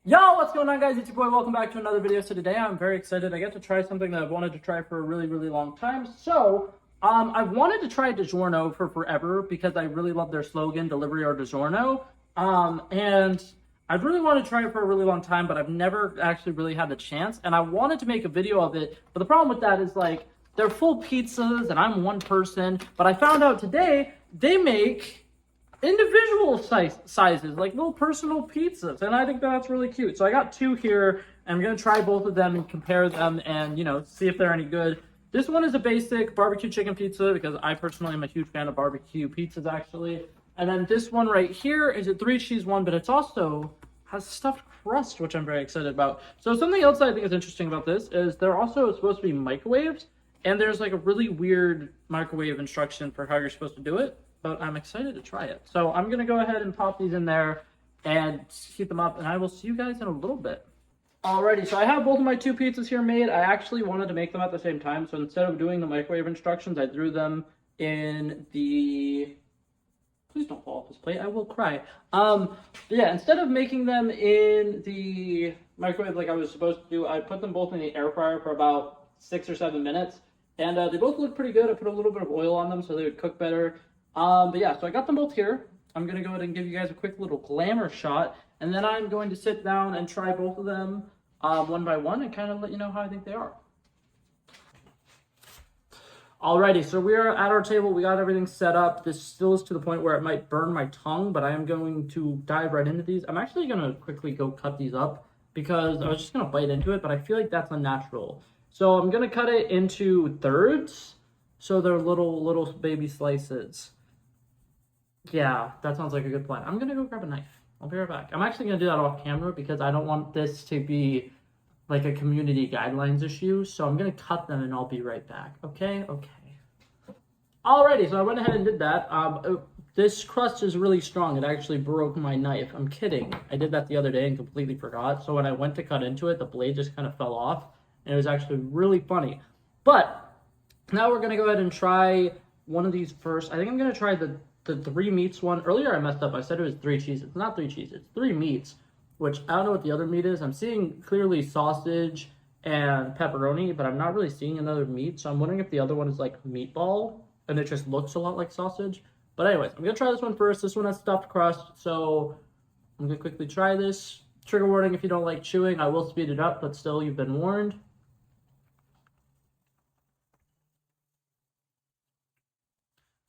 Yo, what's going on, guys? It's your boy. Welcome back to another video. So today I'm very excited. I get to try something that I've wanted to try for a really long time. I've wanted to try DiGiorno for forever because I really love their slogan, "Delivery or DiGiorno." And I've really wanted to try it for a really long time, but I've never actually really had the chance. And I wanted to make a video of it, but the problem with that is like they're full pizzas, and I'm one person. But I found out today they make individual sizes, like little personal pizzas, and I think that's really cute. So I got two here. I'm gonna try both of them and compare them, and see if they're any good. This one is a basic barbecue chicken pizza because I personally am a huge fan of barbecue pizzas, actually. And then this one right here is a 3-cheese one, but it's also has stuffed crust, which I'm very excited about. So something else that I think is interesting about this is they're also supposed to be microwaves, and there's like a really weird microwave instruction for how you're supposed to do it, but I'm excited to try it. So I'm gonna go ahead and pop these in there and heat them up, and I will see you guys in a little bit. Alrighty, so I have both of my two pizzas here made. I actually wanted to make them at the same time, so instead of doing the microwave instructions, I threw them in the... Please don't fall off this plate, I will cry. Yeah, instead of making them in the microwave like I was supposed to do, I put them both in the air fryer for about 6 or 7 minutes, and they both look pretty good. I put a little bit of oil on them so they would cook better. But yeah, so I got them both here. I'm gonna go ahead and give you guys a quick little glamour shot, and then I'm going to sit down and try both of them one by one and kind of let you know how I think they are. Alrighty, so we are at our table. We got everything set up. This still is to the point where it might burn my tongue, but I am going to dive right into these. I'm actually gonna quickly go cut these up because I was just gonna bite into it, but I feel like that's unnatural. So I'm gonna cut it into thirds, so they're little baby slices. Yeah, that sounds like a good plan. I'm gonna go grab a knife. I'll be right back. I'm actually gonna do that off camera because I don't want this to be like a community guidelines issue. So I'm gonna cut them and I'll be right back. Okay? Okay. Alrighty, so I went ahead and did that. This crust is really strong. It actually broke my knife. I'm kidding. I did that the other day and completely forgot. So when I went to cut into it, the blade just kind of fell off. And it was actually really funny. But now we're gonna go ahead and try one of these first. I think I'm gonna try the 3 meats one. Earlier I messed up. I said it was 3 cheese. It's not 3 cheese. It's 3 meats, which I don't know what the other meat is. I'm seeing clearly sausage and pepperoni, but I'm not really seeing another meat. So I'm wondering if the other one is like meatball and it just looks a lot like sausage. But anyways, I'm gonna try this one first. This one has stuffed crust, so I'm gonna quickly try this. Trigger warning if you don't like chewing. I will speed it up, but still, you've been warned.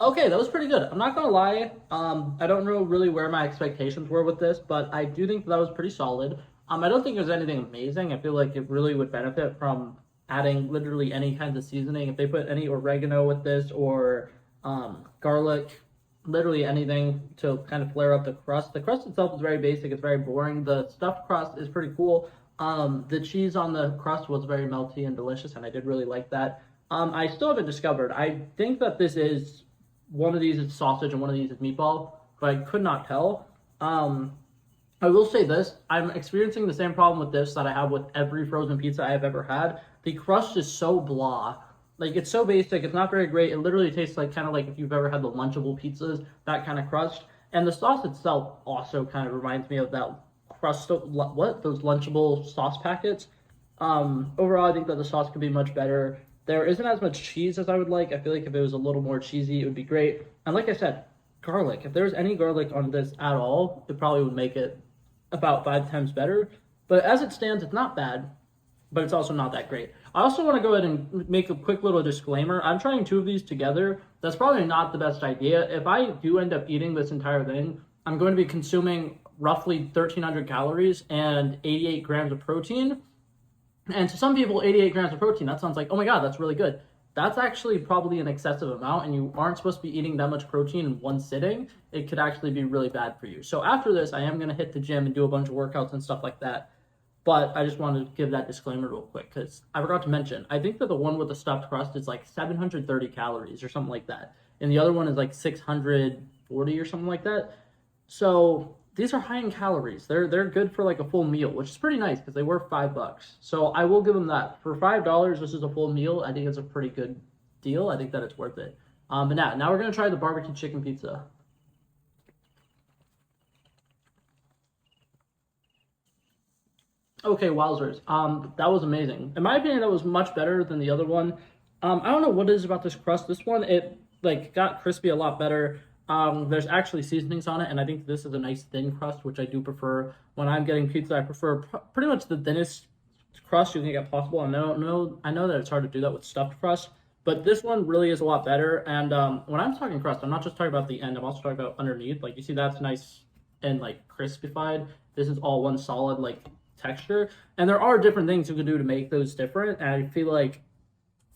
Okay, that was pretty good. I'm not gonna lie. I don't know really where my expectations were with this, but I do think that was pretty solid. I don't think there's anything amazing. I feel like it really would benefit from adding literally any kind of seasoning. If they put any oregano with this or garlic, literally anything to kind of flare up the crust. The crust itself is very basic. It's very boring. The stuffed crust is pretty cool. The cheese on the crust was very melty and delicious, and I did really like that. I still haven't discovered. I think that this is one of these is sausage and one of these is meatball, but I could not tell. I will say this, I'm experiencing the same problem with this that I have with every frozen pizza I have ever had. The crust is so blah. Like, it's so basic, it's not very great. It literally tastes like kind of like if you've ever had the Lunchable pizzas, that kind of crust. And the sauce itself also kind of reminds me of that crust, those Lunchable sauce packets. Overall, I think that the sauce could be much better. There isn't as much cheese as I would like. I feel like if it was a little more cheesy, it would be great. And like I said, garlic. If there was any garlic on this at all, it probably would make it about 5 times better. But as it stands, it's not bad, but it's also not that great. I also want to go ahead and make a quick little disclaimer. I'm trying 2 of these together. That's probably not the best idea. If I do end up eating this entire thing, I'm going to be consuming roughly 1,300 calories and 88 grams of protein. And to some people, 88 grams of protein, that sounds like, oh my God, that's really good. That's actually probably an excessive amount, and you aren't supposed to be eating that much protein in one sitting. It could actually be really bad for you. So after this, I am going to hit the gym and do a bunch of workouts and stuff like that. But I just wanted to give that disclaimer real quick because I forgot to mention, I think that the one with the stuffed crust is like 730 calories or something like that. And the other one is like 640 or something like that. So these are high in calories. They're good for like a full meal, which is pretty nice because they were $5. So I will give them that. For $5, this is a full meal. I think it's a pretty good deal. I think that it's worth it. But now we're gonna try the barbecue chicken pizza. Okay, wowzers. That was amazing. In my opinion, that was much better than the other one. I don't know what it is about this crust. This one, it like got crispy a lot better. There's actually seasonings on it, and I think this is a nice thin crust, which I do prefer. When I'm getting pizza, I prefer pretty much the thinnest crust you can get possible. And I know that it's hard to do that with stuffed crust, but this one really is a lot better. And when I'm talking crust, I'm not just talking about the end. I'm also talking about underneath. Like you see, that's nice and like crispified. This is all one solid like texture. And there are different things you can do to make those different. And I feel like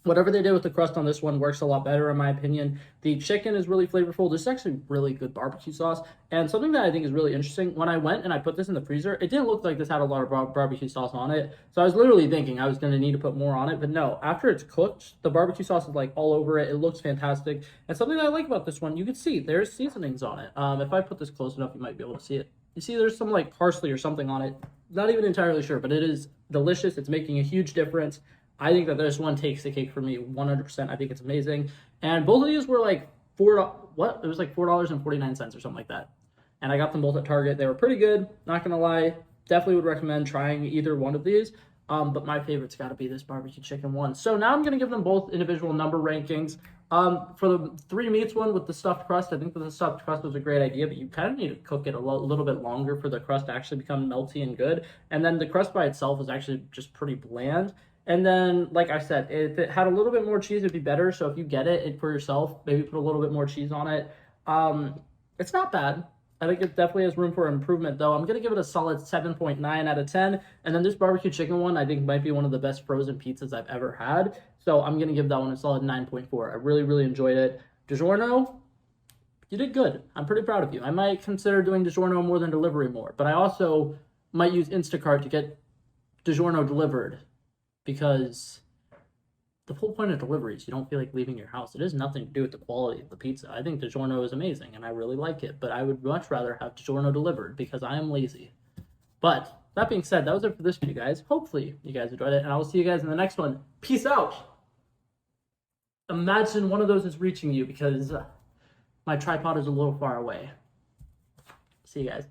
whatever they did with the crust on this one works a lot better in my opinion. The chicken is really flavorful. This is actually really good barbecue sauce. And something that I think is really interesting, when I went and I put this in the freezer, it didn't look like this had a lot of barbecue sauce on it. So I was literally thinking I was going to need to put more on it, but no, after it's cooked, the barbecue sauce is like all over it. It looks fantastic. And something that I like about this one, you can see there's seasonings on it. If I put this close enough, you might be able to see it. You see there's some like parsley or something on it. Not even entirely sure, but it is delicious. It's making a huge difference. I think that this one takes the cake for me 100%. I think it's amazing. And both of these were like what? It was like $4.49 or something like that. And I got them both at Target. They were pretty good. Not gonna lie. Definitely would recommend trying either one of these. But my favorite's got to be this barbecue chicken one. So now I'm gonna give them both individual number rankings. For the three meats one with the stuffed crust, I think that the stuffed crust was a great idea, but you kind of need to cook it a little bit longer for the crust to actually become melty and good. And then the crust by itself is actually just pretty bland. And then, like I said, if it had a little bit more cheese, it'd be better. So if you get it for yourself, maybe put a little bit more cheese on it. It's not bad. I think it definitely has room for improvement, though. I'm going to give it a solid 7.9 out of 10. And then this barbecue chicken one, I think might be one of the best frozen pizzas I've ever had. So I'm going to give that one a solid 9.4. I really, really enjoyed it. DiGiorno, you did good. I'm pretty proud of you. I might consider doing DiGiorno more than delivery more. But I also might use Instacart to get DiGiorno delivered. Because the whole point of delivery is you don't feel like leaving your house. It has nothing to do with the quality of the pizza. I think DiGiorno is amazing, and I really like it. But I would much rather have DiGiorno delivered because I am lazy. But that being said, that was it for this video, guys. Hopefully you guys enjoyed it, and I will see you guys in the next one. Peace out! Imagine one of those is reaching you because my tripod is a little far away. See you guys.